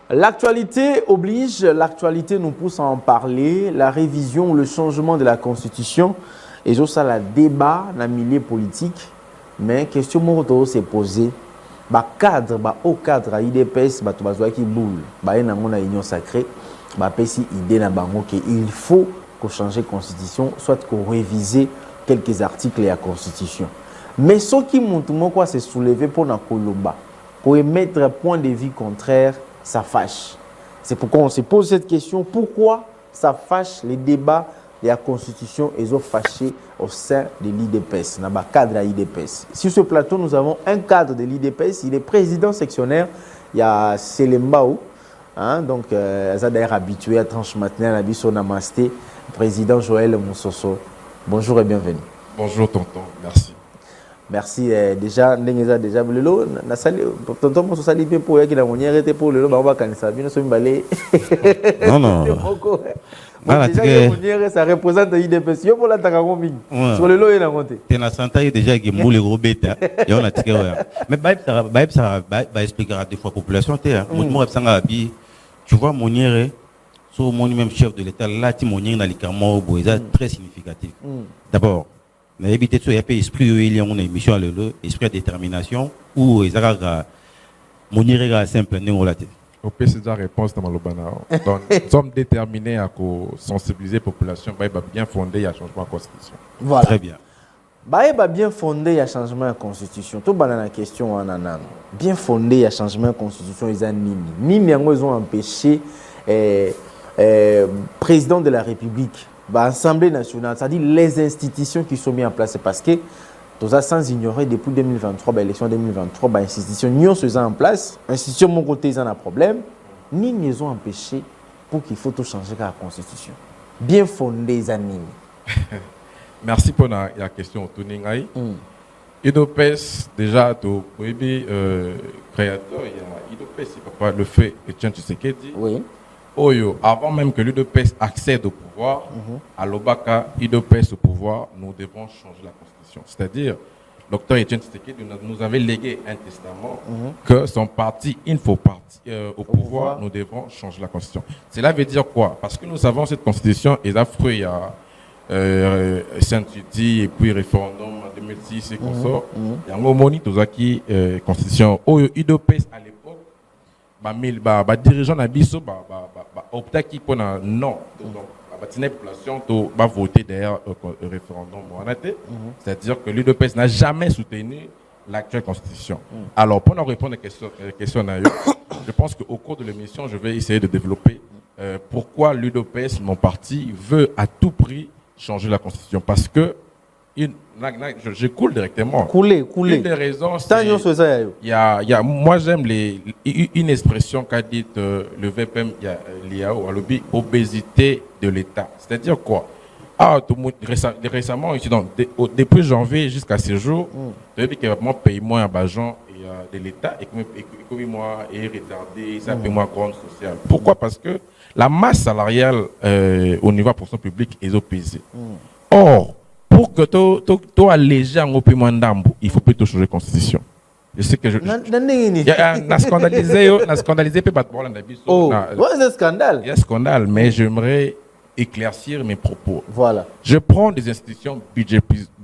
L'actualité oblige, l'actualité nous pousse à en parler. La révision, le changement de la Constitution, et ça, le débat dans le milieu politique. Mais question que s'est posée, au cadre à IDPS, qui boule, une union sacrée, idée il faut qu'on change la Constitution, soit qu'on révise quelques articles de la Constitution. Mais ce qui montre quoi, c'est soulevé pour la Colomba, pour émettre un point de vue contraire, ça fâche. C'est pourquoi on se pose cette question, pourquoi ça fâche les débats de la Constitution et ont fâché au sein de l'IDPS, dans le cadre de l'IDPS. Sur ce plateau, nous avons un cadre de l'IDPS, il est président sectionnaire, il y a Selembao, donc il est d'ailleurs habitué à tranche matinale à Bisso Namasté, président Joël Moussoso. Bonjour et bienvenue. Bonjour tonton, merci. Merci déjà déjà lelo na sali tonton mo sali pe pour yaki na moniere te pour lelo ba ba kanisa bino so mbale non déjà moniere ça représente IDPS yo pour la takango mingi sur lelo ina monté te na santa déjà qui moule gros bêta yo na tike ouais mais ba expliquera des fois population te mo sanga bi tu vois moniere so moni même chef de l'état là ti moniere na likamo boeza très significatif. D'abord mais éviter ça, il y a pas esprit il y a une émission le esprit de détermination ou ils ont mon irrégulier simple n'est relaté. Au PS déjà réponse dans malobana. Donc nous sommes déterminés à sensibiliser la population, bien fondé il y a changement de constitution. Voilà. Très bien. Bien fondé il y a changement de constitution. Tout banana la question en anan. Bien fondé il y a changement de constitution ils ont nini ils ont empêché président de la République. L'Assemblée nationale, c'est-à-dire les institutions qui sont mises en place, c'est parce que tout ça sans ignorer depuis 2023, l'élection 2023, les institutions n'y sont en place, les institutions de mon côté ils ont un problème, ni ils ont empêché pour qu'il faut tout changer la constitution. Bien fondé les animes. Merci pour la question au Tuningai. IDOPES déjà tout créateur, il y a IDOPES, c'est pas le fait Etienne Tshisekedi. Oui. Avant même que l'UDPS accède au pouvoir, à l'Obaka, l'UDPS au pouvoir, nous devons changer la constitution. C'est-à-dire, le docteur Etienne Tshisekedi nous avait légué un testament que son parti, il faut partir au pouvoir, nous devons changer la constitution. Cela veut dire quoi? Parce que nous savons cette constitution est affreuse, il y a Saint-Udi et puis référendum en 2006 et consort. Il y a un moment où qui constitution, l'UDPS à l'époque, dirigeant na biso opta qui pour non donc la population va voter derrière le référendum c'est-à-dire que l'UDPS n'a jamais soutenu l'actuelle constitution. Alors pour nous répondre à la question je pense qu'au cours de l'émission je vais essayer de développer pourquoi l'UDPS, mon parti, veut à tout prix changer la constitution, parce que je coule directement. Couler. Une des raisons, c'est moi j'aime une expression qu'a dit le VPM Liao, obésité de l'État. C'est-à-dire quoi? Récemment, depuis janvier jusqu'à ce jour, depuis que moi paye moins à Bajan de l'État et que moi est retardé, ça paye moins grande sociale. Pourquoi? Parce que la masse salariale au niveau de la fonction publique est opposée. Or, pour que tu alléger un paiement d'ambo, il faut plutôt changer la constitution. Je sais que je. Na scandalisé peut pas te voir c'est un scandale. Il y a un scandale, mais j'aimerais éclaircir mes propos. Voilà. Je prends des institutions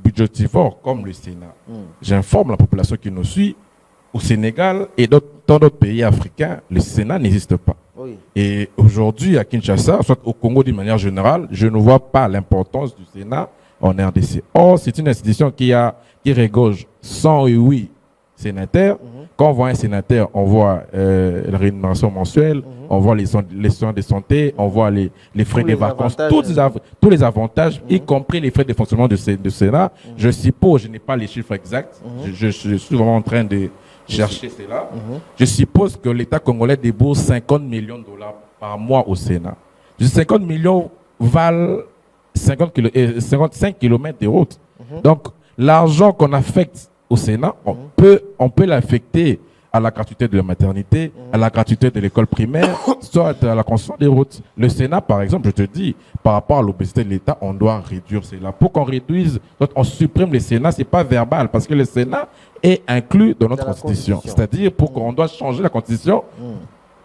budgétivores comme le Sénat. J'informe la population qui nous suit. Au Sénégal et dans d'autres pays africains, le Sénat n'existe pas. Oui. Et aujourd'hui, à Kinshasa, soit au Congo d'une manière générale, je ne vois pas l'importance du Sénat en RDC. Or, c'est une institution qui regorge 108 sénateurs. Quand on voit un sénateur, on voit la rémunération mensuelle, on voit les soins de santé, on voit les frais de vacances, tous les avantages, y compris les frais de fonctionnement du Sénat. Je suppose, je n'ai pas les chiffres exacts, je suis vraiment en train de chercher cela. Je suppose que l'État congolais débourse 50 millions de dollars par mois au Sénat. 50 millions valent 55 km de route. Donc, l'argent qu'on affecte au Sénat, on peut l'affecter à la gratuité de la maternité, à la gratuité de l'école primaire, soit à la construction des routes. Le Sénat, par exemple, je te dis, par rapport à l'obésité de l'État, on doit réduire cela. Pour qu'on réduise, on supprime le Sénat, ce n'est pas verbal, parce que le Sénat est inclus dans notre constitution. C'est-à-dire, pour qu'on doit changer la constitution,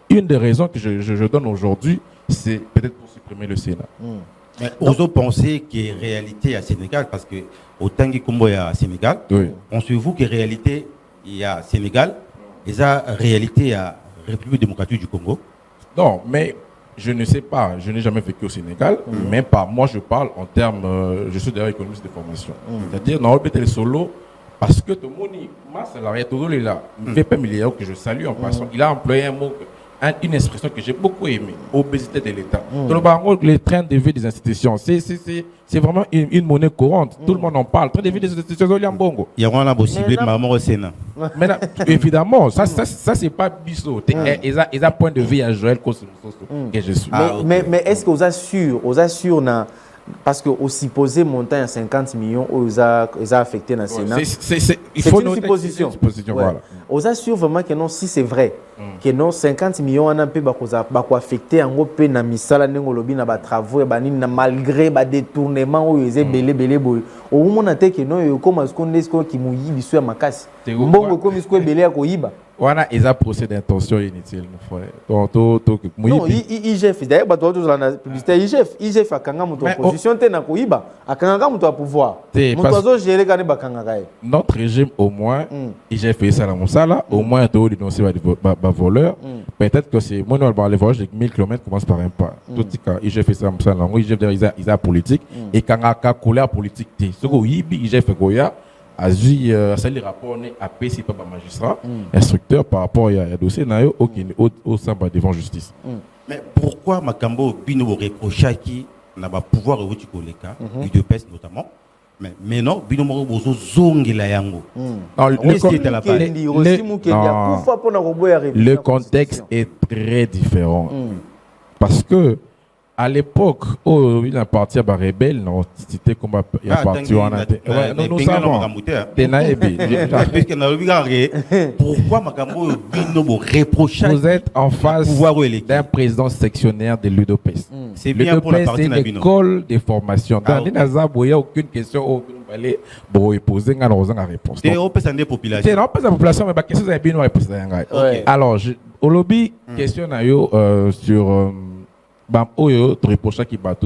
une des raisons que je donne aujourd'hui, c'est peut-être pour supprimer le Sénat. Mais osons penser qu'il y a réalité à Sénégal, parce que autant qu'il y a à Sénégal, pensez-vous qu'il y a réalité il y a Sénégal, et ça réalité à République démocratique du Congo? Non, mais je ne sais pas, je n'ai jamais vécu au Sénégal, mais moi je parle en termes, je suis d'ailleurs économiste de formation. C'est-à-dire, dans le solo, parce que tout le monde, ma salarié, tout le monde est là, VP milliard que je salue en passant, il a employé un mot, une expression que j'ai beaucoup aimée, obésité de l'État. Donc, les trains de vie des institutions, c'est vraiment une monnaie courante. Tout le monde en parle. Train de vie des institutions, il y a un bongo. Il y a un possible maman au Sénat. Mais évidemment, ça c'est pas biseau. Ils ont point de vue à Joël que je suis. Mais est-ce que vous assurez parce que au supposé montant à 50 millions, ils ont affecté dans le Sénat. Il faut une supposition. Voilà. Vous assurez vraiment que non, si c'est vrai, que non 50 millions on a pu affecter en gros na misala n'engolobi na ba travaux na malgré ba détournement où ils belé au moment que non comme ce qu'on est qui mouille biso ya makasi. Mbongo comme ce qu'on belé ya koyiba. Wana eza procès d'intention inutile non IGF d'ailleurs ba to la publicité IGF akanga muto opposition te na koyiba akanga muto à pouvoir muto azo gérer kana bakanga kai. Notre régime au moins IGF fait ça dans mon sala au moins to dénoncer ba voleur. Peut-être que c'est moi les voyages de 1000 km commence par un pas. Tout cas IGF fait ça dans mon sala IGF ils a politique et quand ka colère politique té ce ko yibi IGF goya Azu les rapports à PC par magistrat, instructeur par rapport à dossier au sein devant justice. Mais pourquoi Makambo Bino reproche qui n'a pas pouvoir au Tikoleka, de peste notamment, mais non, Bino Morobozo Zongila Yango. Le contexte est très différent. Parce que à l'époque où il a parti à rebelle, non, c'était comme il a parti en nous savons. Pourquoi Makambo Bino reproche? Vous êtes en face d'un président sectionnaire de l'UDPS. C'est bien pour la partie c'est l'école de formation. Dans les Nazar, il n'y a aucune question pour poser une réponse. C'est au des populations. C'est la population, mais la question est bien réponse. Alors, au lobby, question sur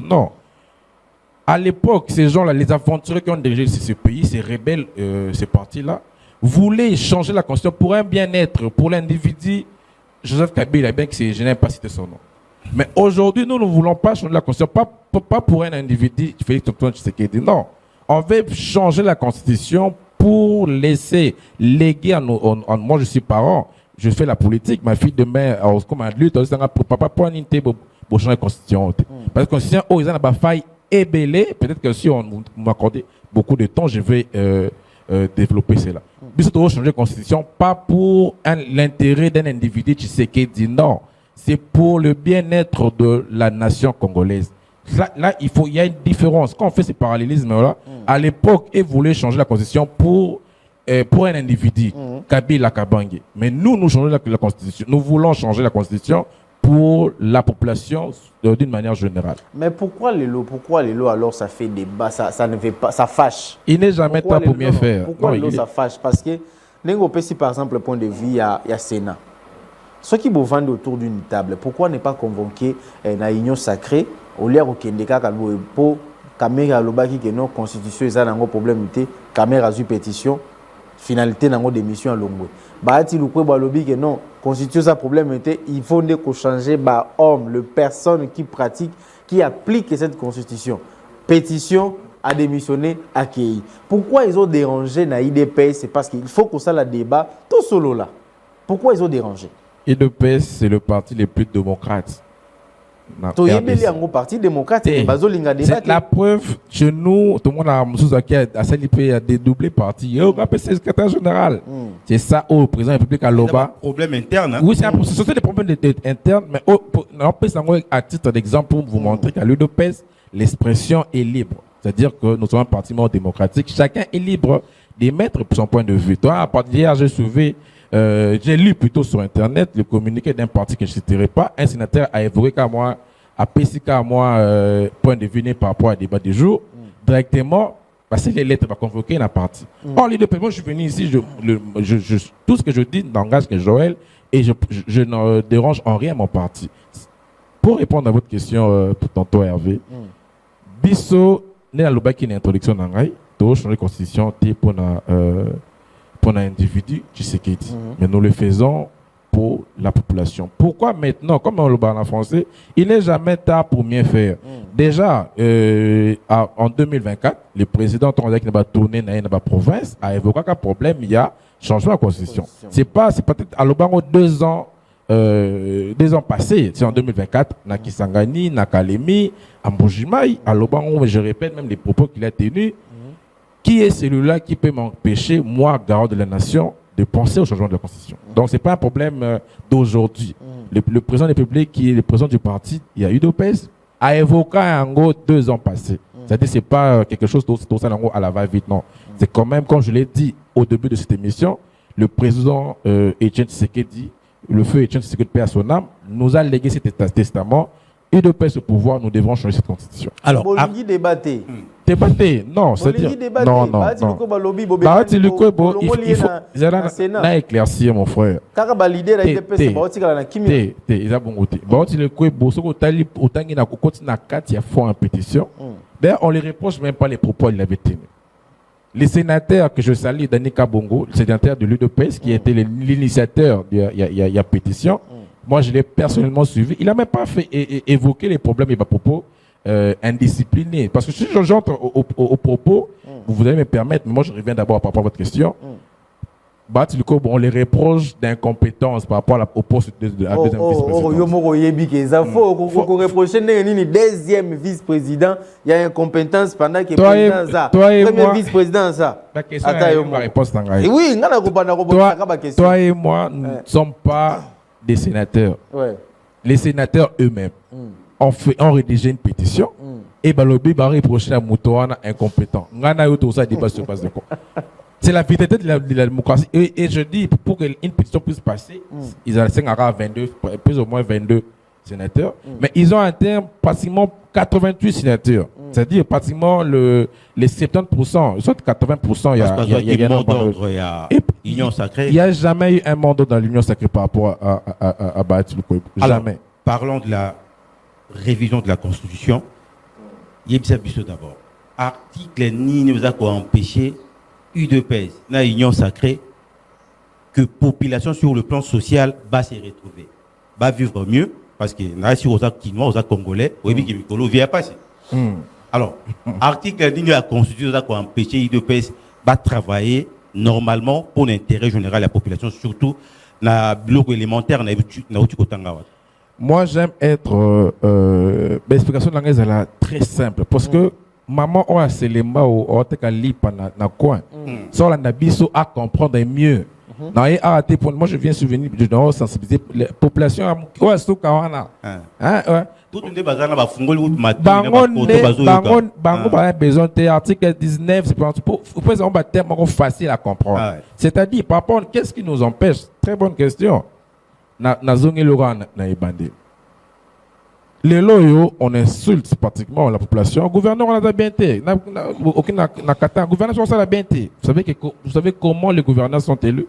non. À l'époque, ces gens-là, les aventuriers qui ont dirigé ce pays, ces rebelles, ces partis-là, voulaient changer la constitution pour un bien-être, pour l'individu. Joseph Kabila, bien que je n'ai pas cité son nom. Mais aujourd'hui, nous ne voulons pas changer la constitution, pas pour un individu, Félix Antoine Tshisekedi, non. On veut changer la constitution pour laisser léguer moi je suis parent, je fais la politique, ma fille demain, comme adulte, papa pour un intérêt. Pour changer la constitution. Parce que la constitution, ils ont une faille ébellée. Peut-être que si on m'accorde beaucoup de temps, je vais développer cela. Mais surtout, changer la constitution, pas pour l'intérêt d'un individu qui sait qu'il dit non. C'est pour le bien-être de la nation congolaise. Là, il y a une différence. Quand on fait ces parallélismes-là, à l'époque, ils voulaient changer la constitution pour un individu, Kabila Kabange. Mais nous changeons la constitution. Nous voulons changer la constitution pour la population d'une manière générale. Mais pourquoi les lots alors ça fait débat, ça ne fait pas, ça fâche? Il n'est jamais temps pour mieux faire. Pourquoi les lots ça fâche? Parce que si par exemple le point de vue il y a Sénat. Ceux qui vous vendent autour d'une table, pourquoi ne pas convoquer une union sacrée au lieu de Kendeka pour caméra lobaki que non constitution ils ont un problème de caméra sur pétition finalité dans démission à Longwe. Bahati Loukwe Balobi que non constitution ça problème était il faut changer homme le personne qui pratique qui applique cette constitution pétition à démissionner accueilli. Pourquoi ils ont dérangé na IDPS? C'est parce qu'il faut que ça la débat tout solo là. Pourquoi ils ont dérangé? IDPS c'est le parti le plus démocrate. C'est un parti démocrate et la preuve chez nous tout le monde a dédoublé parti c'est le secrétaire général c'est ça au président de la République à Loba problème interne oui c'est des problèmes internes mais à titre d'exemple pour vous montrer qu'à l'UDPS l'expression est libre, c'est-à-dire que nous sommes un parti démocratique, chacun est libre d'émettre son point de vue. Toi à partir d'hier j'ai lu plutôt sur internet le communiqué d'un parti que je ne citerai pas. Un sénateur a évoqué qu'à moi, a précisé qu'à moi, point de vue par rapport à débat du jour, directement, parce que les lettres vont convoquer la partie. Or, moi je suis venu ici, tout ce que je dis n'engage que Joël et je ne dérange en rien mon parti. Pour répondre à votre question, pour tantôt Hervé, Bisso, n'est la qui une introduction dans l'Aïe, pour changer la constitution pour un individu, tu sais qu'il dit. Mais nous le faisons pour la population. Pourquoi maintenant, comme on le parle en français, il n'est jamais tard pour mieux faire. Déjà, en 2024, le président qui va tourner dans la province a évoqué qu'un problème, il y a changement de la constitution. C'est peut-être à l'Obango 2 ans passés. C'est en 2024, na Kisangani, na Kalemi, à Mbujimai, à l'Obango, je répète même les propos qu'il a tenus. Qui est celui-là qui peut m'empêcher, moi, garant de la nation, de penser au changement de la Constitution? Donc, ce n'est pas un problème d'aujourd'hui. Le président de la République, qui est le président du parti, il y a eu UDPS, a évoqué en gros 2 ans passés. C'est-à-dire que ce n'est pas quelque chose à la va-vite, non. C'est quand même, comme je l'ai dit au début de cette émission, le président Etienne Tshisekedi, le feu Etienne Tshisekedi, paix à son âme, nous a légué cet testament. Et de paix ce pouvoir, nous devrons changer cette constitution. Alors, débattre. Débattre, non, c'est-à-dire. Non. Il faut éclaircir, mon frère. D'ailleurs, on ne les reproche même pas les propos qu'il avait tenus. Les sénateurs que je salue, Danika Bongo, le sénateur de l'UDPS, qui était l'initiateur de la pétition, moi, je l'ai personnellement suivi. Il n'a même pas fait évoquer les problèmes et les propos indisciplinés. Parce que si j'entre aux propos, vous allez me permettre, mais moi, je reviens d'abord par rapport à votre question. On les reproche d'incompétence par rapport au poste de la deuxième vice-présidence. Deuxième vice-président, il y a incompétence pendant que premier vice-président, ça. La question est ma réponse. Oui, toi et moi, nous ne sommes pas des sénateurs. Les sénateurs eux-mêmes ont rédigé une pétition et Balobi va reprocher à Moutouana incompétent. C'est la vitalité de la démocratie. Et je dis, pour qu'une pétition puisse passer, ils ont 22, plus ou moins 22 sénateurs, mais ils ont atteint pratiquement 88 sénateurs. C'est-à-dire pratiquement les 70%, soit 80%, il y a un mot d'ordre, il y a l'Union sacrée. Il n'y a jamais eu un mot d'ordre dans l'Union sacrée par rapport à Bahati Lukwebo. Jamais. Parlons de la révision de la Constitution. Yebisa Bisso d'abord. Article ni nous a empêché UDPS, la Union sacrée, que population sur le plan social va se retrouver, va vivre mieux, parce que là, si aux Kinois, aux Congolais, oui, mais Mikolo vient passer. Alors, article 10 de la Constitution a empêché UDPS va travailler normalement pour l'intérêt général de la population, surtout dans le bloc élémentaire. Moi, j'aime être. L'explication de l'anglaise est très simple, parce que maman a célébré au Tekalipa na coin. Ça, on a biso à comprendre mieux. Moi, je viens souvenir de sensibiliser la population. Bango a besoin de l'article 19, c'est facile à comprendre. C'est-à-dire, par rapport, qu'est-ce qui nous empêche? Très bonne question. Les loyaux, on insulte pratiquement la population. Le gouverneur, on a bien été. Le gouverneur, on a bien été. Vous savez comment les gouverneurs sont élus?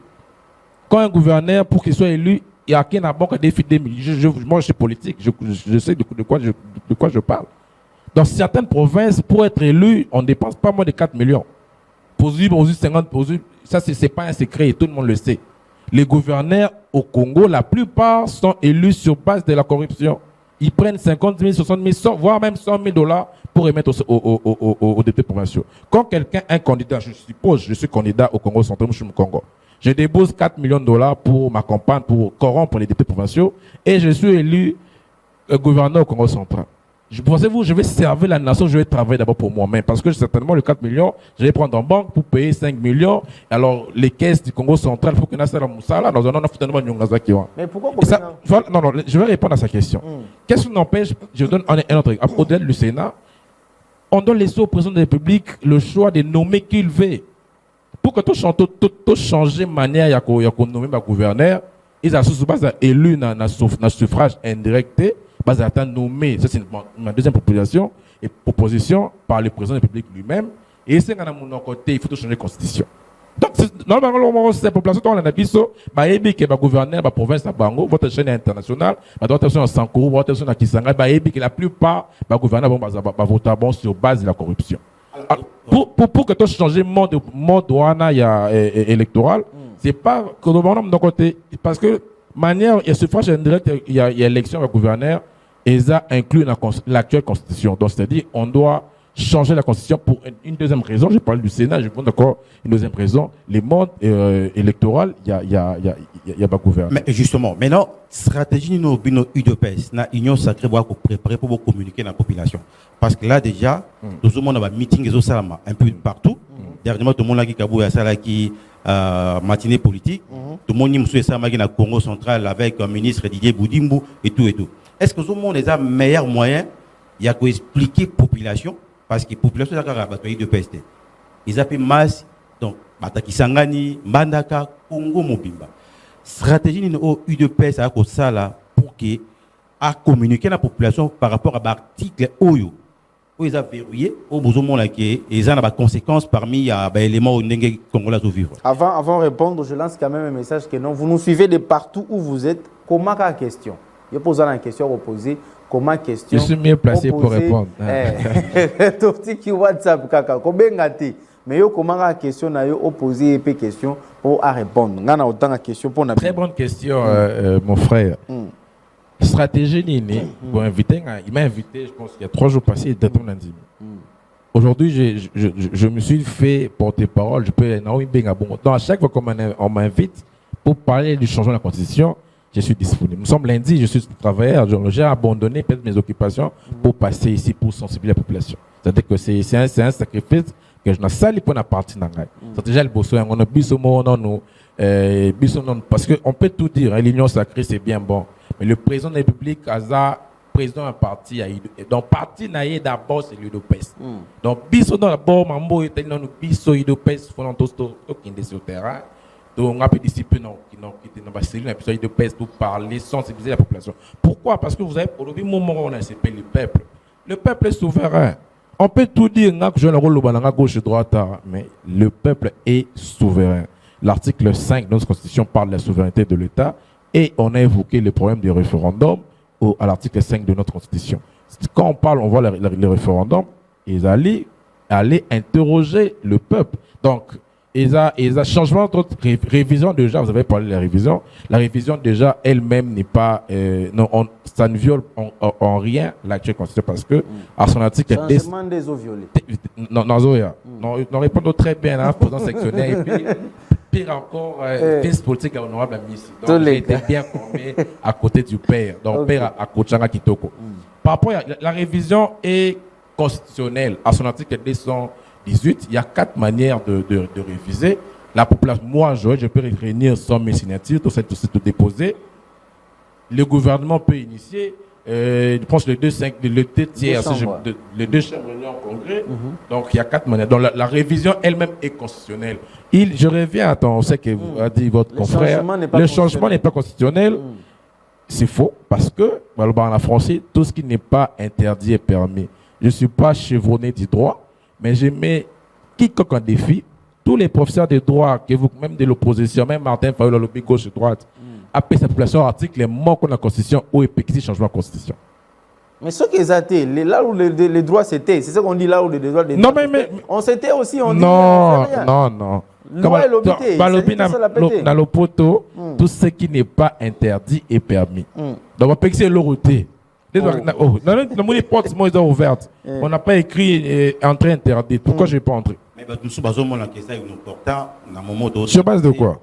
Quand un gouverneur, pour qu'il soit élu, il y a qui n'a pas que défi 2000. Moi, je suis politique, je sais de quoi je parle. Dans certaines provinces, pour être élu, on ne dépense pas moins de 4 millions. Pour 50, ça, ce n'est pas un secret, tout le monde le sait. Les gouverneurs au Congo, la plupart sont élus sur base de la corruption. Ils prennent 50 000, 60 000, voire même 100 000 $ pour remettre aux députés provinciaux. Quand quelqu'un, un candidat, je suppose, je suis candidat au Congo central, je suis au Congo. Je débose 4 millions de $ pour ma campagne, pour corrompre les députés provinciaux, et je suis élu gouverneur au Congo central. Pensez-vous, je vais servir la nation, je vais travailler d'abord pour moi-même, parce que certainement, le 4 millions, je vais prendre en banque pour payer 5 millions. Alors, les caisses du Congo central, il faut que nous Mais pourquoi non, je vais répondre à sa question. Qu'est-ce qui nous empêche? Je donne un autre exemple. Au-delà du Sénat, on doit laisser au président de la République le choix de nommer qui il veut. Pour que tout changer de manière, il y a nommer le gouverneur, ils sont élus dans le suffrage indirect. Nommé, ça c'est ma deuxième proposition par le président de la République lui-même. Et c'est à mon côté, il faut changer la constitution. Donc, normalement, c'est la population qui a biso, que le gouverneur, la province, votre chaîne internationale, votre chaîne à Sankourou, votre chaîne à Kisanga, que la plupart, le gouverneur va voter sur base de la corruption. Pour que tu changes le mode électoral, c'est pas que le gouvernement de côté, parce que manière, il y a suffrage indirect, il y a élection au gouverneur, et ça inclut l'actuelle constitution. Donc, c'est-à-dire, on doit changer la constitution pour une deuxième raison. Je parle du Sénat, je prends d'accord une deuxième raison. Les modes électoraux, il y a pas gouverneur. Mais justement, maintenant, stratégie nous UDPS, na union sacrée pour préparer pour communiquer dans la population. Parce que là déjà, tout le monde a un meeting et un peu partout. Dernièrement, tout le monde a dit qu'il matinée politique. Tout le monde a dit Congo central avec un ministre Didier Boudimbo et tout et tout. Est-ce que tout le monde a un meilleur moyen? Il y a qu'à expliquer population. Parce que la population est de PST. Ils appellent masse, donc, Bataki Sangani, Mandaka, Congo Mobimba. Stratégie de UDPS à ça là pour que à communiquer la population par rapport à l'article OYO. Où ils ont verrouillé, au besoin là qui ils ont des conséquences parmi les éléments congolais au vivre. Avant de répondre, je lance quand même un message que non, vous nous suivez de partout où vous êtes. Comment la question? Je pose la question reposée. Comment question? Je suis mieux placé pour répondre. Tofti WhatsApp kaka ko bengati. Mais yo comment la question na yo opposer épée question pour à répondre. Ngana autant la question pour na. Très bonne question mon frère. Stratégie nini pour inviter, il m'a invité, je pense qu'il y a 3 jours passés d'être lundi. Aujourd'hui, je me suis fait porter-parole, je peux donc à chaque fois qu'on m'invite pour parler du changement de la constitution, je suis disponible. Nous sommes lundi, je suis travailleur, j'ai abandonné peut-être mes occupations pour passer ici pour sensibiliser la population. C'est-à-dire que c'est un sacrifice que je n'ai pas pour la partie d'Angaï. C'est déjà le besoin, on a parce qu'on peut tout dire, l'union sacrée c'est bien bon, mais le président de la République, président d'un parti, donc parti naïe d'abord c'est l'UDPS. Donc biso d'abord, mambo était dans le biso UDPS, font tous sur le terrain. Donc, on a des disciplines qui étaient dans la cellule, de peste pour parler, sensibiliser la population. Pourquoi? Parce que vous avez, au début, moment où on a CP le peuple. Le peuple est souverain. On peut tout dire, je le rôle à gauche et droite, mais le peuple est souverain. L'article 5 de notre Constitution parle de la souveraineté de l'État et on a évoqué le problème du référendum à l'article 5 de notre Constitution. Quand on parle, on voit le référendum, ils allaient interroger le peuple. Donc, et ça changement de révision déjà, vous avez parlé de la révision. La révision déjà elle-même n'est pas, ça ne viole en rien l'actuelle constitution parce que à son article changement des eaux violées. Non, répondons très bien là, président sectionnaire et puis pire encore, fils politique honorable à Miss. Donc j'ai été bien formé à côté du père, donc père à Kochanga Kitoko. Par rapport à la révision est constitutionnelle à son article 218, il y a 4 manières de réviser. La population, moi, je peux réunir 100 000 signatures, tout déposer. Le gouvernement peut initier, je pense, les 2 tiers, les 2 chambres réunies en congrès. Donc, il y a 4 manières. Donc, la révision elle-même est constitutionnelle. Je reviens, on sait que vous a dit votre confrère, le changement n'est pas constitutionnel. C'est faux, parce que, en français, tout ce qui n'est pas interdit est permis. Je ne suis pas chevronné du droit. Mais je mets quiconque en défi, tous les professeurs de droit, que vous, même de l'opposition, même Martin Fayol, le gauche et droite, appellent cette population article les mots contre la Constitution ou épicti changement de la Constitution. Mais ce qu'ils étaient, là où les droits c'était, c'est ce qu'on dit là où les droits des non, mais on s'était aussi, on dit. Non. Dans le poteau, tout ce qui n'est pas interdit est permis. Donc, on peut que c'est l'autorité. Les portes sont ouvertes. On n'a pas écrit entrée interdite. Pourquoi je n'ai pas entré? Sur base de quoi?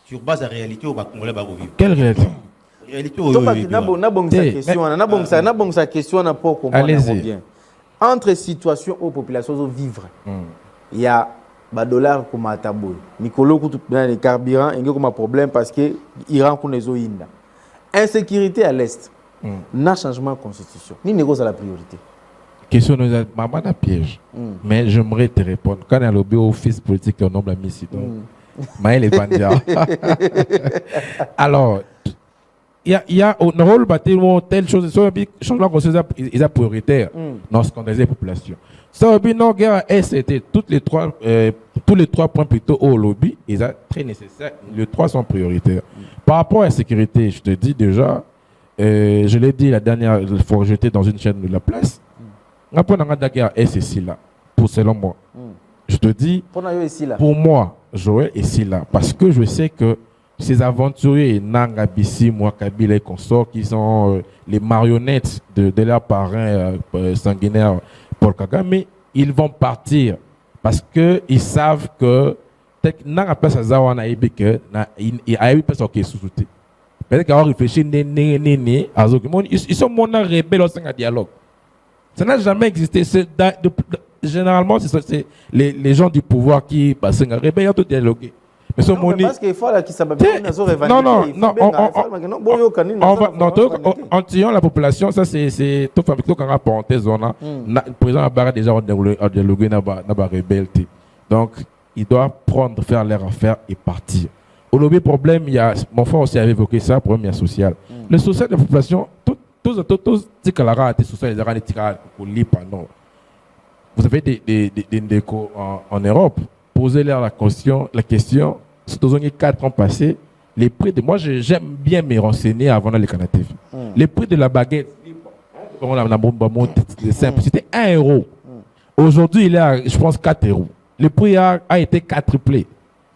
Sur base de la réalité où Congolais va vivre. Quelle réalité? Allez-y. Entre situations aux populations vivre, il y a des dollars comme à Taboy. Nicolo coûte les carburants, il y a un problème parce que l'Iran connaît les Inda. Insécurité à l'Est. N'a changement de constitution. Ni négocie à la priorité. Question de maman à piège. Mais j'aimerais te répondre. Quand il y a le bureau office politique au nombre de Missi, Maël et Bandia. Alors, il y a un rôle bâtiment telle chose sur le changement conscient est prioritaire dans ce qu'on des populations. Ça veut non guerre SCT tous les trois points plutôt au lobby, ils sont très nécessaires. Les trois sont prioritaires. Par rapport à la sécurité, je te dis déjà, je l'ai dit la dernière fois que j'étais dans une chaîne de la place. Après on a la guerre SCC là, pour selon moi. Je te dis, pour moi, Joël est ici là, parce que je sais que ces aventuriers, Nanga Bissi, Kabila et consorts, qui sont les marionnettes de leur parrain sanguinaire Paul Kagame, ils vont partir parce qu'ils savent que Nanga place à Zawana Ibeke, il a eu personne qui est sous-souté. Peut-être qu'ils ont réfléchi, ils sont mon rebelles au sein de dialogue. Ça n'a jamais existé. Généralement, c'est les gens du pouvoir qui passent un rebelle, ils ont tout dialogué. Mais ce moni... Parce qu'il faut qu'il s'abatte. En tuant la population, ça c'est tout fait tout quand parenthèse le président a déjà dialogué dans la rebelle. Donc il doit faire leur affaire et partir. Au lobby problème, il y a mon frère aussi avait évoqué ça, problème social. Le social de la population, tous ces camarades social les arrêtés non. Vous avez des décos en Europe. Posez-leur la question, surtout 4 ans passés, les prix de... Moi, j'aime bien me renseigner avant les canadiens. Les prix de la baguette, c'était 1 euro. Aujourd'hui, il est à, je pense, 4 euros. Le prix a été quadruplé.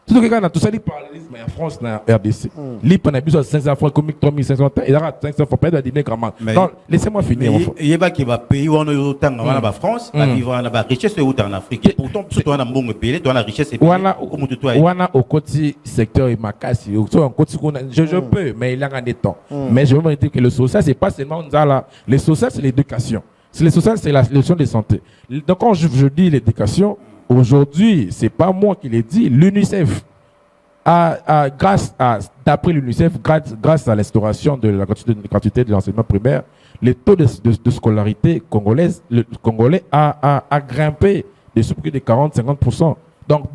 Tout ce que tout ça, il parle en France, dans la RDC. Il parle de 500 francs, comme 3500 francs, il a 500 francs, peut-être dîner grand. Non, laissez-moi finir. Il y a qui va payer où on est autant en France, vivre en richesse ou en Afrique. Pourtant, surtout en bon pays, dans la richesse et on a au côté secteur et Makassi, je peux, mais il y a des temps. Mais je veux dire que le social, c'est pas seulement là. Le social, c'est l'éducation. Le social, c'est la leçon de santé. Donc, quand je dis l'éducation, aujourd'hui, ce n'est pas moi qui l'ai dit, l'UNICEF, d'après l'UNICEF, grâce à l'instauration de la gratuité de l'enseignement primaire, le taux de scolarité congolaise, le Congolais a grimpé de plus de 40-50%. Donc,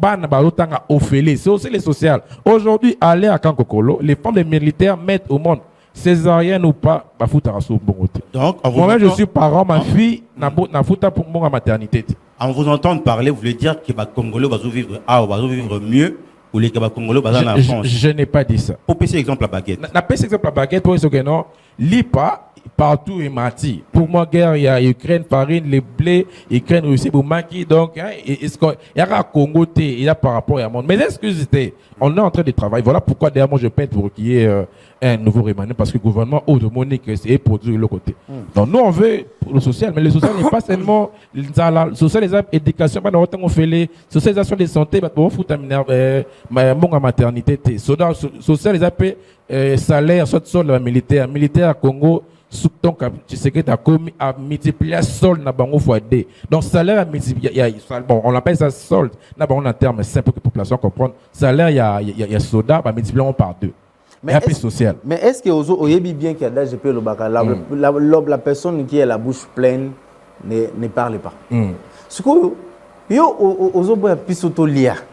c'est aussi les sociales. Aujourd'hui, aller à Kankokolo, les femmes des militaires mettent au monde, césarienne ou pas, moi-même, je suis parent, ma fille n'a pas pour moi maternité. En vous entendant parler, vous voulez dire que les Congolais vont vivre mieux ou les Congolais vont en France? Je n'ai pas dit ça. Pour passer exemple la baguette. Na passer exemple la baguette pour dire que non, l'IPA partout est mati. Pour moi, guerre, il y a Ukraine, farine, les blés, Ukraine, Russie, Boumaki. Donc, il y a Congo, il y a par rapport à monde. Mais est-ce que c'était, on est en train de travailler. Voilà pourquoi d'ailleurs moi je peine pour qu'il y ait un nouveau rémanent parce que le gouvernement haut de Monique c'est produire de l'autre côté. Donc nous on veut pour le social, mais le social n'est pas seulement le social, les éducation, pas autant on fait les socialisation de santé, pour foutre mon maternité, social les appels salaire, soit la militaire à Congo. Donc, tu sais que tu as commis à multiplier le solde dans le fois D. Donc, salaire à multiplier, bon, on appelle ça solde, dans un terme simple pour que la population comprenne. Salaire, il y a soda, multiplions par 2. Mais est-ce que vous avez bien qu'il y a d'AGP le bac, la personne qui a la bouche pleine ne parle pas. Ce que vous avez pu s'auto-lire.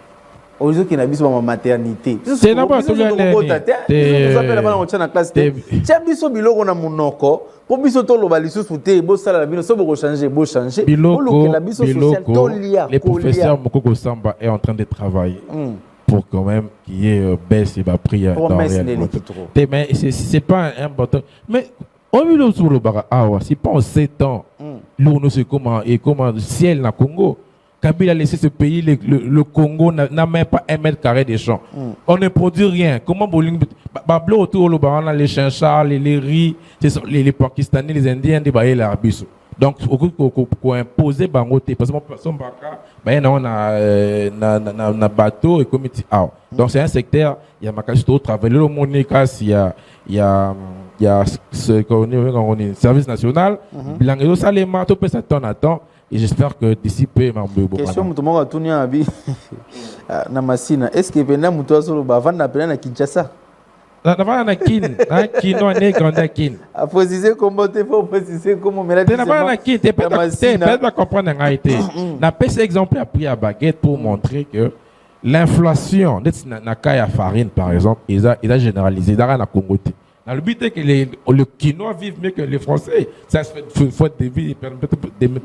Aujourd'hui, qui n'a pas de maternité. C'est d'abord tout le monde. Nous appelons la moitié en classe. Tu as dit que biloko na monoko. Pour biso to lo balisu souté, bo sala la bino so bo changer, bo changer. Biloko, les professeurs Mokoko Samba est en train de travailler pour quand même qu'il y ait baisse et bas prix dans le mais c'est pas un bâton. Mais on veut le sur le bara. Ah ouais, c'est pas en 7 ans. Nous nous c'est comment et comment le ciel na Congo. Kabila a laissé ce pays, le Congo n'a même pas 1 mètre carré de champs. On ne produit rien. Comment Bablo autour le baran, les chinchards, les riz, les Pakistanais, les Indiens, les l'Arabie. Donc, pour imposer Bangote, parce que personne on a bateau et comité. Donc, c'est un secteur, il y a ma au travail, le Monicas, il y a ce qu'on est service national, Blanc Salema, tout peut s'attendre à temps. Et j'espère que d'ici peu, question tout le monde a tourné à vie. Na Masina, est-ce que pendant muto solo bavana na pendant na Kinshasa? Na na kin, no ne grande kin. A préciser comment tu faut préciser comment mais là na na kin, tu peux comprendre en été. Na pèse exemple appris à baguette pour montrer que l'inflation na kaya farine par exemple, il a généralisé dans la Congo. Le but est que le Quinois vive mieux que les Français. Ça se fait, faut être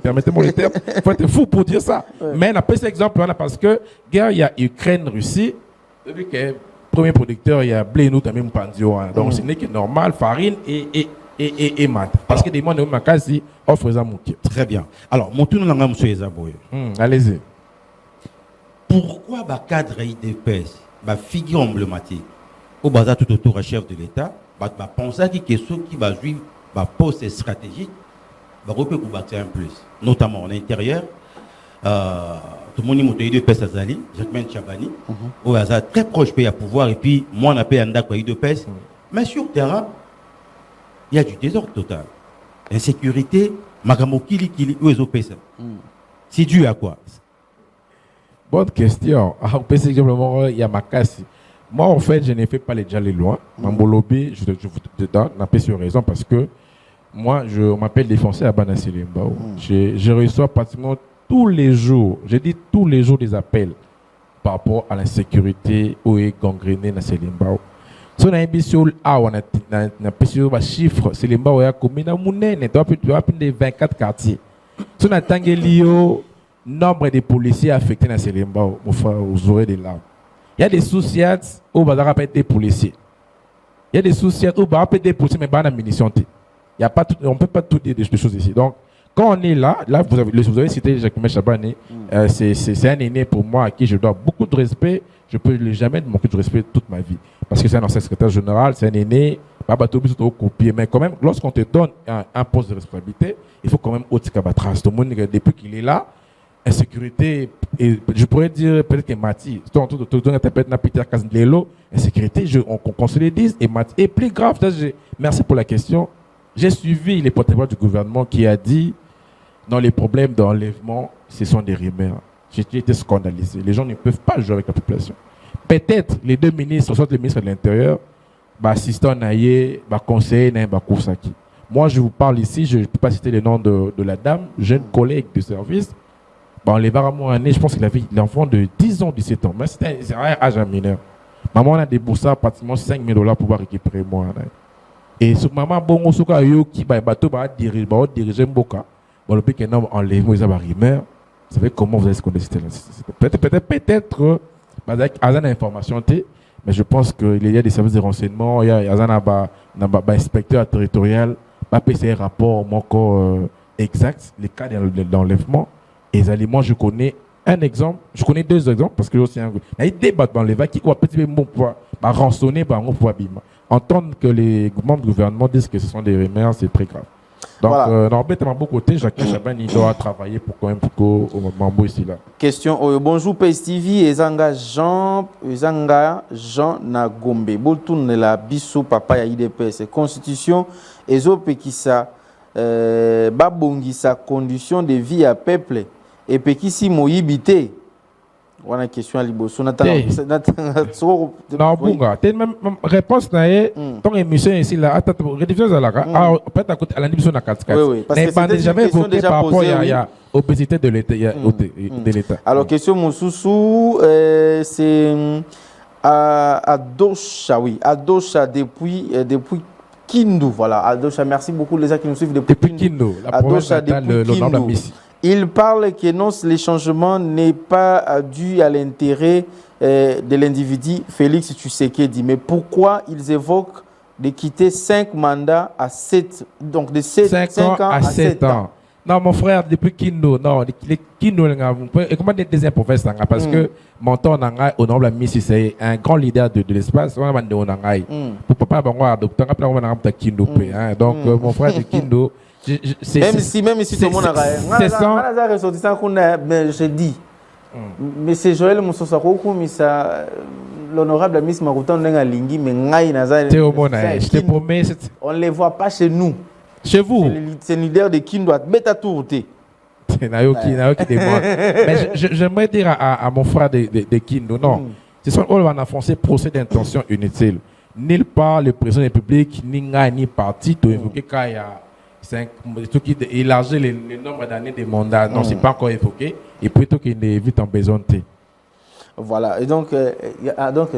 permettez-moi le terme, faut être fou pour dire ça. Ouais. Mais on a pris cet exemple parce que guerre, il y a Ukraine-Russie. Depuis que le premier producteur, il y a blé, nous, tamim pandio. Donc, ce n'est que normal, farine et mat. Parce que des gens, même quasi, offrent ça mouki. Très bien. Alors, mon tour, nous M. Ezaboye. Allez-y. Pourquoi le cadre IDPS, la figure emblématique, au bazar tout autour du chef de l'État, penser que ceux qui va jouer un poste stratégique, va reprendre un plus, notamment en intérieur. Tout le monde est IDPS Azali, Jacqueline Chabani, au hasard très proche de pouvoir, et puis moi on a payé un d'accord IDPS. Mais sur le terrain, il y a du désordre total. Insécurité, Magamokili, où est-ce que c'est dû à quoi? Bonne question. Simplement, il y a ma casse. Moi, en fait, je ne fais pas les lois. Mambolobi, je vous donne une raison parce que moi, on m'appelle défenseur à Banasilimba. Je reçois pratiquement tous les jours, je dis tous les jours des appels par rapport à l'insécurité où est gangréné dans Selimba. Si on a un bisou, on a un chiffre, Selimba, on a combien de mounènes, on a plus de 24 quartiers. Si on a un nombre de policiers affectés dans Selimba, vous aurez des larmes. Il y a des soucis où on va pas être des policiers. Il y a des soucis où on va pas être des policiers, mais pas de munitions. On ne peut pas tout dire des choses ici. Donc, quand on est là vous avez cité Jacques Chabani, c'est un aîné pour moi à qui je dois beaucoup de respect. Je ne peux jamais manquer de respect toute ma vie. Parce que c'est un ancien secrétaire général, c'est un aîné, mais quand même, lorsqu'on te donne un poste de responsabilité, il faut quand même trace. Tout le monde, depuis qu'il est là, insécurité, et je pourrais dire peut-être que Mati, insécurité, on consolide et plus grave, merci pour la question. J'ai suivi les porte-parole du gouvernement qui a dit non, les problèmes d'enlèvement, ce sont des rumeurs. J'ai été scandalisé. Les gens ne peuvent pas jouer avec la population. Peut-être les deux ministres, soit le ministre de l'Intérieur, assistant Naye, conseiller Naye, Koursaki. Moi, je vous parle ici, je ne peux pas citer le nom de la dame, jeune collègue de service. On les va à mon année, je pense qu'il avait l'enfant de 10 ans, 17 ans. Mais c'est un âge mineur. Maman a déboursé pratiquement $5,000 pour pouvoir récupérer moi. Et ce maman, bon, on se dit que bateau va diriger Mboka. Bon, le pic énorme enlève moi, ça va rimer. Vous savez comment vous allez se connaître? Peut-être, avec Azan information, mais je pense qu'il y a des services de renseignement, il y a un inspecteur territorial, un PCR rapport encore exact, les cas d'enlèvement. Et moi, je connais un exemple, je connais deux exemples, parce que j'ai aussi un. Il y a des débats dans les vagues qui ont petit peu bon pouvoir rançonner, bon pouvoir bim. Entendre que les membres du gouvernement disent que ce sont des rumeurs, c'est très grave. Donc, voilà. Dans mon côté, Jacques Chabin, il doit travailler pour quand même pour au Mambo ici là. Question. Bonjour, PSTV, Ezanga Jean Nagombe. Boltoun la biso papa ya IDPS. Constitution, Ezopekisa, Babongisa, condition de vie à peuple. Et Pekisi Moyibite. Voilà une question à Liboso. Non, Bunga. Tu as même réponse ton émission ici là. Rédivision à la peut-être à la émission de 4. Oui, parce que j'avais évoqué par rapport à l'obésité de l'État. Alors, question Moussoussou, c'est à Dosha, oui. À Dosha depuis Kindu. Voilà, à Dosha, merci beaucoup les gens qui nous suivent depuis Kindu. La province depuis Kindu. Il parle que non, les changements n'est pas dû à l'intérêt de l'individu Félix Tshisekedi. Mais pourquoi ils évoquent de quitter 5 mandats à 7, donc de 5 ans à 7 ans? Non, mon frère, depuis Kindo, non, les Kindo, et comment des deuxième professeur, parce que mon temps honorable ami, c'est un grand leader de l'espace, on a demandé au Nangai. Pour papa, on a docteur, après on a un Kindo. Donc, mon frère de Kindo, même si tout le monde a ressortissant qu'on a, je dis, mais c'est Joël Moussosako, mais ça, l'honorable ami Maroutan n'a lingui, mais ngai naza. Je te promets, on ne les voit pas chez nous. Chez vous? C'est le leader de Kindo, bêta tourté. Mais j'aimerais dire à mon frère de Kindo, non, c'est ça, on va enfoncer procès d'intention inutile. Nulle part le président de la République, ni parti, tout évoqué quand il y a. Tout qui élargit le nombre d'années de mandat, non, c'est pas encore évoqué, et plutôt qu'il évite en besoin. Voilà, et donc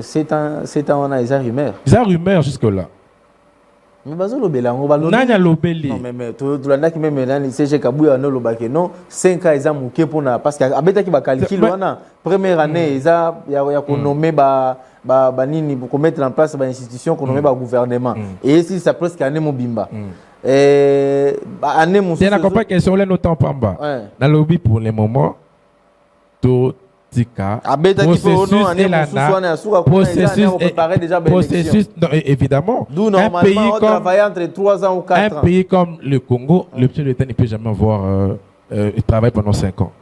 c'est un on a des rumeurs. Des rumeurs jusque-là. Mais bazolo belango baloni. Nanya lobeli. Non mais tu l'as qui même dans CG Kabuya no lobake non 5 ans ils ont mouké pour na parce que abeta ki ba calcul wana première année ils a ya ko nommer ba nini pour mettre en place ba institution ko nommer ba gouvernement et si ça presque année mobimba année mon. C'est la compagnie qui sont là notant pamba. Dans le lobby pour les moments tout processus évidemment. D'où normalement on travaille entre 3 ans ou 4 ans. Un pays comme le Congo, le chef de l'État ne peut jamais avoir il travaille pendant 5 ans.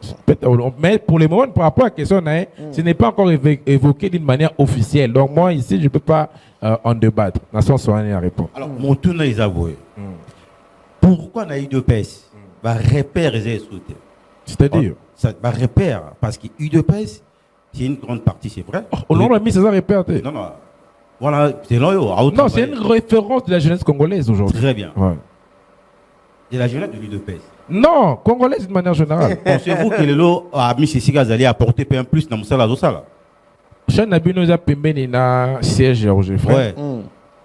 Mais pour le moment, par rapport à la question, ce n'est pas encore évoqué d'une manière officielle. Donc moi ici, je ne peux pas en débattre. Dans ce sens, on a réponse. Alors, mon tour est avoué. Pourquoi on a eu deux PES? Repère et sauté. C'est-à-dire ça repère, parce que UDPS, c'est une grande partie, c'est vrai. On l'a mis, c'est ça repère. Non, non. Voilà, c'est non, c'est une référence de la jeunesse congolaise aujourd'hui. Très bien. Ouais. De la jeunesse de l'UDPS. Non, congolaise d'une manière générale. Pensez-vous que le lot a mis ces allait apporter un plus dans le salaire de ça? Chez Nabi, nous avons payé un siège aujourd'hui. Ouais.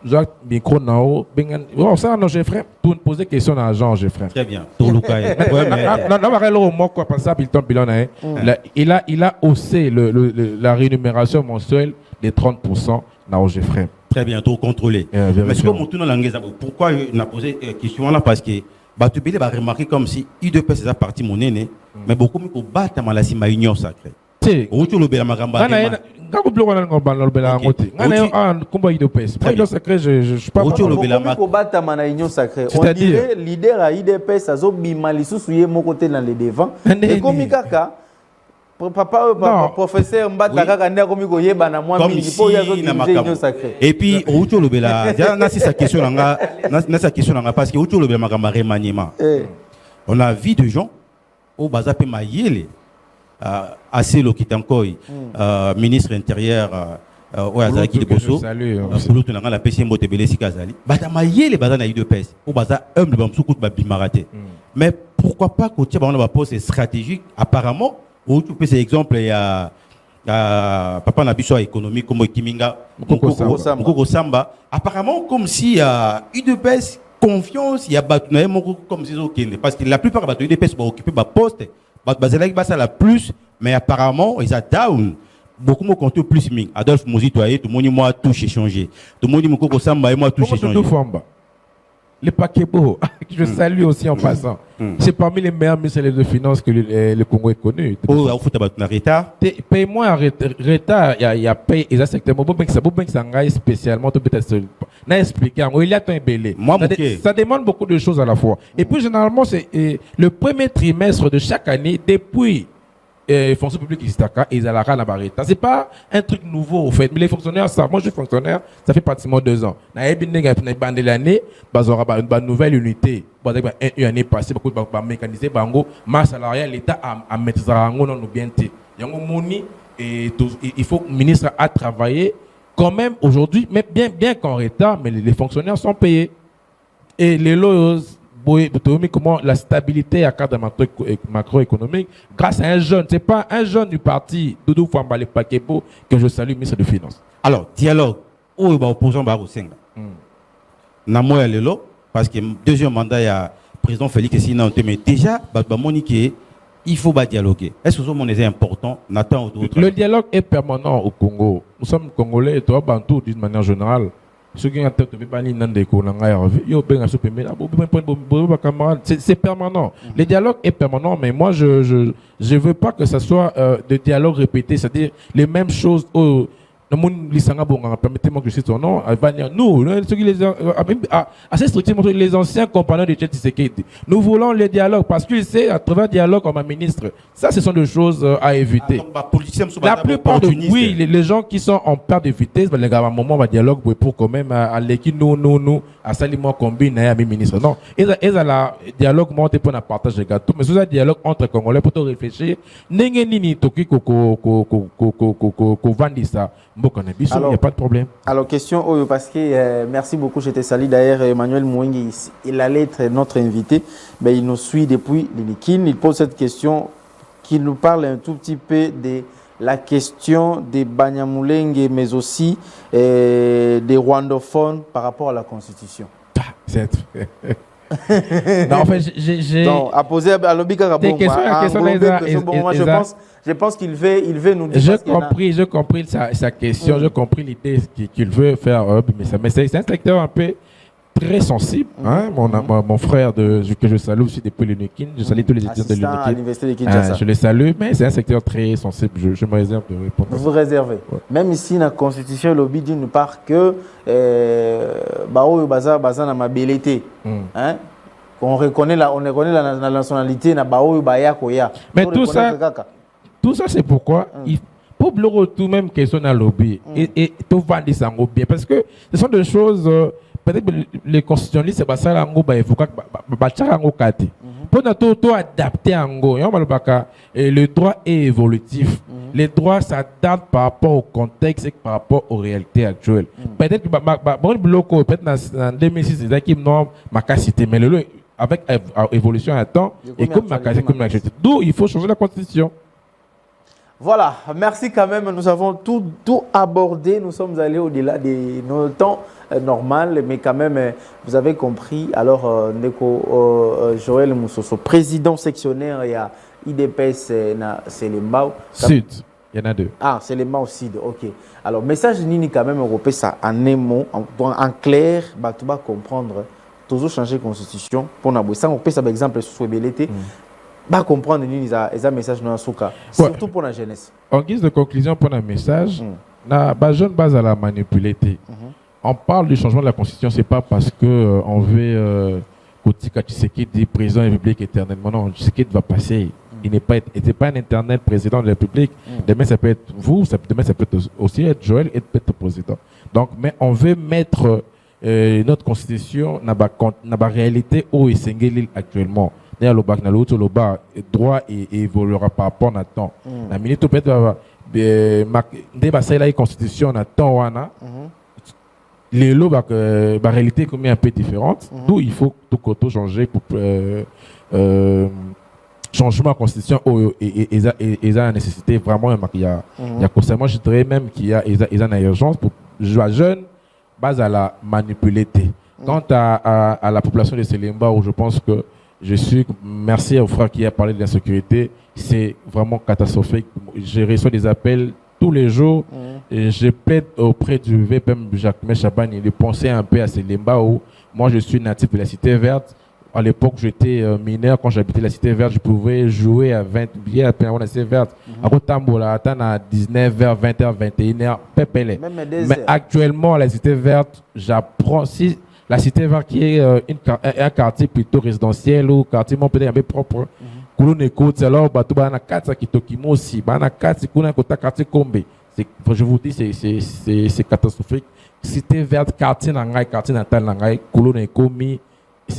Jacques micro nao bengan ça non j'ai frère pour poser question à Jean j'ai frère très bien tout le cas non va le mot quoi penser il a haussé la rémunération mensuelle de 30% na j'ai frère très bien tout contrôlé mais ce que mon tour dans langue pourquoi on a posé question là parce que Batubele va remarquer comme si UDPS c'est parti mon aîné mais beaucoup mieux ko battre malasi ma union sacrée tu le bela magamba quand vous voulez qu'on parle de la côté, on est en combat IDPS. Moi, secret, je suis pas. On dirait leader à IDPS, à Zobimalisu souillé mon côté dans les devants. Et comme Kaka, papa, professeur Mbataka, comme il y a un mois, et puis, Ocho le bela, c'est sa question parce que Ocho le bela magamba remaniement. On a vu des gens au Bazapé Mayele. Assez qui est encore ministre intérieur Ouazaki de Bosso pour l'autre on a la PC Motebele Sikazali batamaye les bazana UDPS au baza humble bamsuku ba bimaraté mais pourquoi pas côté on va poser stratégique apparemment où tu peux ces exemples il y a papa na biso économique comme Kiminga Mukoko Samba apparemment comme si UDPS confiance il y a battu comme si parce que la plupart de UDPS vont occuper ba poste la plus, mais apparemment, ils ont down. Beaucoup m'ont compté plus. Adolphe Mouzi, tout le monde m'a touché, changé. Tout le monde m'a touché, Samba et moi touché, changé. Le paquet beau, que je salue aussi en passant. C'est parmi les meilleurs ministres de finances que le Congo est connu. Oh, il faut un retard. Paye-moi un retard, il y a payé exactement. Ça spécialement, peut-être n'a expliqué. Il y a un belé. Ça demande beaucoup de choses à la fois. Et puis, généralement, c'est le premier trimestre de chaque année, depuis fonction publique Istaka, ils allaient à la barreta. C'est pas un truc nouveau, au fait. Mais les fonctionnaires, ça, moi, je suis fonctionnaire, ça fait pratiquement 2 ans. Dans l'année, ils auront une nouvelle unité. Une année passée, beaucoup de mécanisés, ma salariale, l'État a mis ça en bien. Il faut que le ministre a travaillé quand même aujourd'hui, mais bien qu'en retard, mais les fonctionnaires sont payés. Et les lois, comment la stabilité à cadre macroéconomique grâce à un jeune, c'est pas un jeune du parti Doudou Fambale Pakebo que je salue, ministre de Finances. Alors, dialogue, où est l'opposant Barosenga? Namoya Lelo, parce que deuxième mandat, il y a le président Félix Sina, mais déjà, il faut dialoguer. Est-ce que c'est important? Le dialogue est permanent au Congo. Nous sommes Congolais et toi, Bantou, d'une manière générale. C'est permanent. Le dialogue est permanent, mais moi, je veux pas que ce soit de dialogue répété, c'est-à-dire les mêmes choses. Permettez-moi que je cite son nom. Nous, assez strictement, les anciens compagnons de Tchéti Sekedi, nous voulons le dialogue parce qu'il sait, à travers le dialogue comme un ministre, ça, ce sont des choses à éviter. La plupart de les gens qui sont en perte de vitesse, les gars, à un moment, on va dialogue pour quand même aller qui nous, à Salimon combine à un ministre. Non, ils ont le dialogue monté pour un partage de gâteau, mais c'est un dialogue entre Congolais pour réfléchir. N'engeni toki ko vandi ça. Il n'y a pas de problème. Alors, question, parce que merci beaucoup, j'étais sali. D'ailleurs, Emmanuel Mouengi, il allait être notre invité, mais il nous suit depuis l'Inikin. Il pose cette question qui nous parle un tout petit peu de la question des Banyamulenge, mais aussi des rwandophones par rapport à la Constitution. Non, en fait, j'ai... Donc, à poser à l'Obika, je pense qu'il veut nous dire... J'ai compris sa question, j'ai compris l'idée qu'il veut faire, mais c'est un secteur un peu très sensible. Hein? Mon frère que je salue aussi depuis l'UNIKIN, je salue tous les étudiants de l'UNIKIN. Je les salue, mais c'est un secteur très sensible. Je me réserve de répondre. Vous réservez. Ouais. Même ici, dans la Constitution, l'Obi dit nous part que Baza ma bélité. On reconnaît la nationalité na Bao Baya Koya. Mais tout ça c'est pourquoi il faut bloquer tout même question à lobby et tout vendre ça bien parce que ce sont des choses peut-être les constitutionnalistes c'est pas ça là ngo ba efuka ba tchaka ngo kati. Pour tout adapter ngo et le droit est évolutif. Les droits s'adaptent par rapport au contexte et par rapport aux réalités actuelles. Peut-être que bon bloco peut-être en 2006 c'est qui non ma cité mais le avec évolution à temps et comme ma cité comme d'où il faut changer la constitution. Voilà, merci quand même. Nous avons tout abordé. Nous sommes allés au-delà de nos temps normal, mais quand même, vous avez compris. Alors, Joël Moussoso, président sectionnaire, il y a IDPS, c'est les Mbao. Sud, il y en a deux. Ah, c'est les Mbao Sud, ok. Alors, message Nini quand même européen, ça en un mot, en clair, tu vas comprendre. Toujours changer la constitution pour nous. Ça, on peut par exemple sur Swebelete. Bah comprendre ni les messages dans Souka, surtout pour la jeunesse. En guise de conclusion pour un message, la jeune base à la manipuler. On parle du changement de la constitution, c'est pas parce que on veut Kotika Tshisekedi président de la République éternellement. Non, Tshisekedi va passer. Il n'était pas un éternel président de la République. Demain ça peut être vous, demain ça peut aussi être Joël et peut-être président. Donc, mais on veut mettre notre constitution dans la réalité où est Sengeli actuellement. Le droit évoluera par rapport à temps. La minute peut-être la constitution à temps les lots la réalité comme un peu différente. D'où il faut tout côté changer pour changement de constitution et la nécessité vraiment il y a constamment je dirais même qu'il y a une urgence pour jouer jeune base à la manipuler. Quant à la population de Selemba où je pense que merci au frère qui a parlé de l'insécurité. C'est vraiment catastrophique. Je reçois des appels tous les jours. Et je plaide auprès du VPM Jacques Chabani de penser un peu à ces Lemba où moi je suis natif de la Cité Verte. À l'époque, j'étais mineur. Quand j'habitais la Cité Verte, je pouvais jouer à 20 billets à la Cité Verte. À Rotambola, à 19h, 20h, 21h, pépélé. Mais actuellement, à la Cité Verte, j'apprends. Si la Cité Verte qui est un quartier plutôt résidentiel ou quartier mon peut-être un peu propre. Koulon écoute, alors bah tout bah na 4 qui tokimo aussi, bah na 4 koulon côté quartier Kombe. Je vous dis c'est catastrophique. Cité Verte quartier nangai quartier natal nangai koulon écomi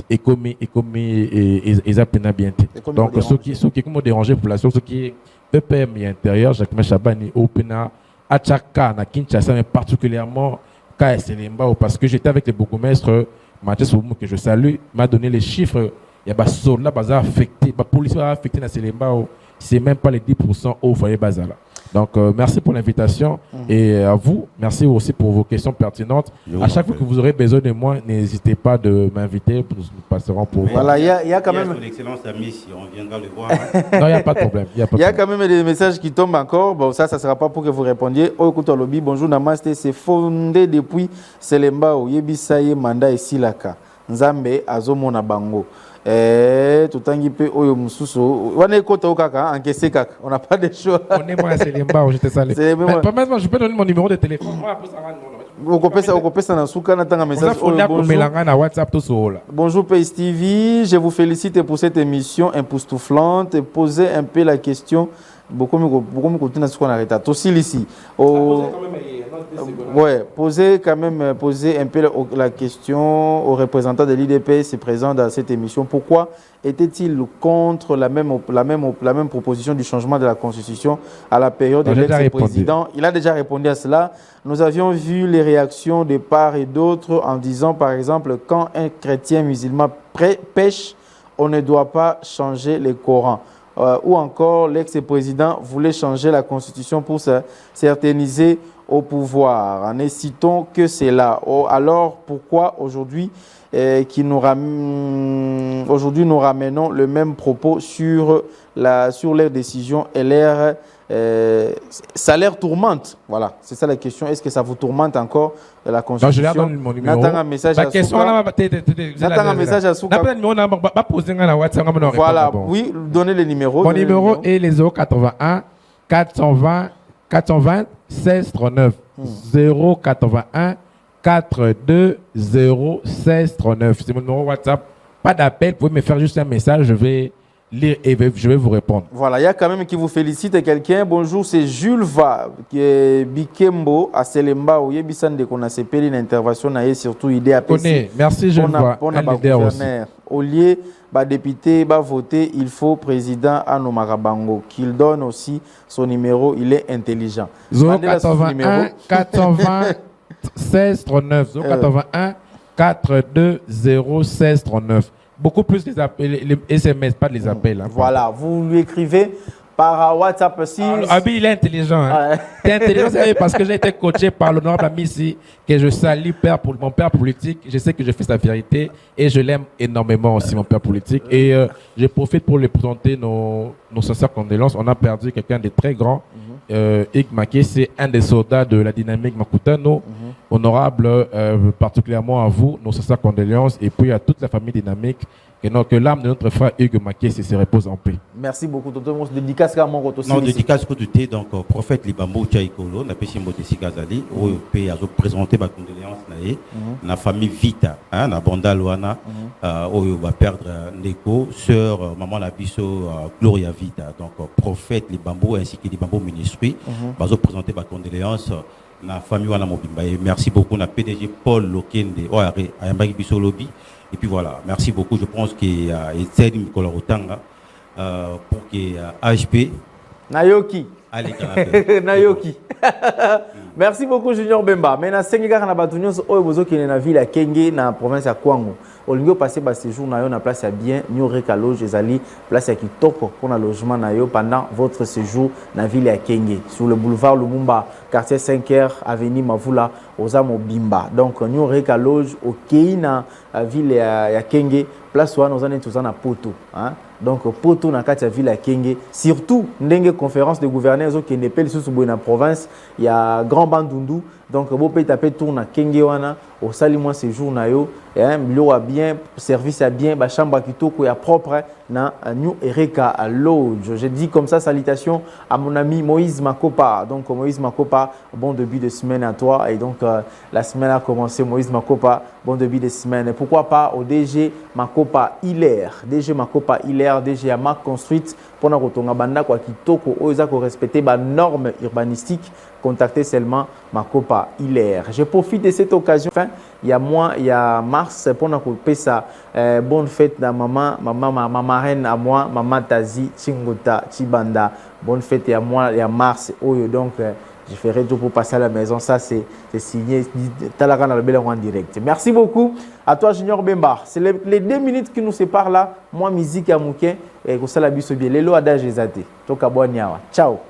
et ça peine bien. Donc ceux qui comment déranger population ceux qui PPM intérieur Jacques Chabani opena à Tchaka na Kinshasa mais particulièrement KSLMBA parce que j'étais avec le bourgmestre Mathieu Soumou que je salue, m'a donné les chiffres. Il y a des soldats affectés, la police a affecté dans Selemba, c'est même pas les 10% au foyer Bazala. Donc merci pour l'invitation et à vous, merci aussi pour vos questions pertinentes. À chaque fois que vous aurez besoin de moi, n'hésitez pas de m'inviter, nous passerons pour vous. Voilà, il y a quand même. Son excellence ami, si on viendra le voir. Non, il n'y a pas de problème. Il y a quand même des messages qui tombent encore. Bon, ça ne sera pas pour que vous répondiez. Oh, écoute, lobby, bonjour, Namaste, c'est fondé depuis Selemba, Yebisaye, Manda et Silaka. Nzambe, Azomona Bango. Tutangi pe oyo mususu wana ekota okaka encaissé kaka on n'a pas de choix. On est moi c'est Lemba j'étais salé. Permettez-moi je peux donner mon numéro de téléphone. Okopesa na suka na tanga message bonjour Pays TV, je vous félicite pour cette émission époustouflante. Posez un peu la question beaucoup me continue à ce qu'on arrête aussi ici. Ouais, posez un peu la question aux représentants de l'IDPS présents dans cette émission. Pourquoi était-il contre la même proposition du changement de la Constitution à la période de l'ex-président? Il a déjà répondu à cela. Nous avions vu les réactions de part et d'autre en disant, par exemple, quand un chrétien musulman pêche, on ne doit pas changer le Coran. ou encore l'ex-président voulait changer la constitution pour s'éterniser au pouvoir. En citons que c'est là. Alors pourquoi aujourd'hui nous ramenons le même propos sur leurs décisions et ça leur tourmente. Voilà, c'est ça la question. Est-ce que ça vous tourmente encore la constitution? Non, je donne mon numéro. N'attends un message à Souka. Voilà, oui, donnez le numéro. Mon numéro est les 081 420 16 39. 081 42 16 39. C'est mon numéro WhatsApp. Pas d'appel, vous pouvez me faire juste un message, je vais lire et je vais vous répondre. Voilà, il y a quand même qui vous félicite quelqu'un. Bonjour, c'est Jules Va, qui est Bikembo à Selemba, où il y a qu'on a CP une intervention, surtout idée à PC. Merci Jules Va, un leader aussi. Au lieu député voter, il faut président Anno Marabango, qu'il donne aussi son numéro, il est intelligent. 081 420 16 39. 081 42 16 39. Beaucoup plus les SMS, pas les appels. Hein, voilà, vous lui écrivez par WhatsApp aussi. Abi, il est intelligent. Hein. Il est intelligent parce que j'ai été coaché par l'honorable ami ici, que je salue mon père politique. Je sais que je fais sa vérité et je l'aime énormément aussi, mon père politique. Et je profite pour lui présenter nos sincères condoléances. On a perdu quelqu'un de très grand. Ig Maké, c'est un des soldats de la dynamique Makutano. Honorable, particulièrement à vous, nos sincères condoléances. Et puis à toute la famille dynamique. Que l'âme de notre frère Hugues Maké se repose en paix. Merci beaucoup. On se dédicace à mon retour. Non, dédicace que tu donc prophète Libambo Tchaïkolo, n'a pas si Motesi Gazali, où il a présenté ma condoléance na famille Vita, na Banda Luana, où il va perdre Neko, sœur, maman Labiso, Gloria Vita. Donc prophète Libambo ainsi que Libambo Ministry, va présenter ma condoléance. Na famille Wana Mobimba. Merci beaucoup, na PDG Paul Lokende, Ayambaki Biso Lobby. Et puis voilà, merci beaucoup. Je pense qu'il y a Nicolas Rotanga pour que HP. Nayoki. Allez, Nayoki. Merci beaucoup, Junior Bemba. Maintenant, c'est que na batunios oyo qui na ville à Kenge na province à Kwango. Olingo passé ba séjour na yo na place à bien, Nyoreka loge ezali place à Kitoko pour na logement na yo pendant votre séjour na ville à Kenge sur le boulevard Lumumba, quartier 5R, avenue Mavula, Ozamo Bimba. Donc Nyoreka loge au Keina ville à Kenge, place où nous en tous en Poto, hein. Donc Poto na kati ville à Kenge, surtout ndenge conférence de gouverneurs qui n'est pas sous na province, il y a Grand Bandundu. Donc vous pouvez taper tour na Kenge wana au salimoi séjour na yo, l'eau a bien, service a bien, ba chambre kitoko ya propre na New Ereka à Lodge. Je dis comme ça salutations à mon ami Moïse Makopa. Donc Moïse Makopa, bon début de semaine à toi et donc la semaine a commencé. Moïse Makopa, bon début de semaine. Et pourquoi pas au DG Makopa Hilaire, DG Makopa Hilaire, DG Ama Construite pour na rotonga banda kwa kitoko oza ko respecter ba normes urbanistiques. Contactez seulement Makopa Hilaire. Je profite de cette occasion. Enfin, il y a mars pour nous couper ça. Bonne fête à maman reine à moi, maman Tazi Chingota Chibanda. Bonne fête à moi, il y a mars. Donc je ferai tout pour passer à la maison. Ça c'est signé. Talaga dans le bel en direct. Merci beaucoup à toi Junior Bemba. C'est les 2 minutes qui nous séparent là. Moi musique à Mouké et que ça la bise bien. Lelo adage ezate. Toka boa nyawa. Ciao.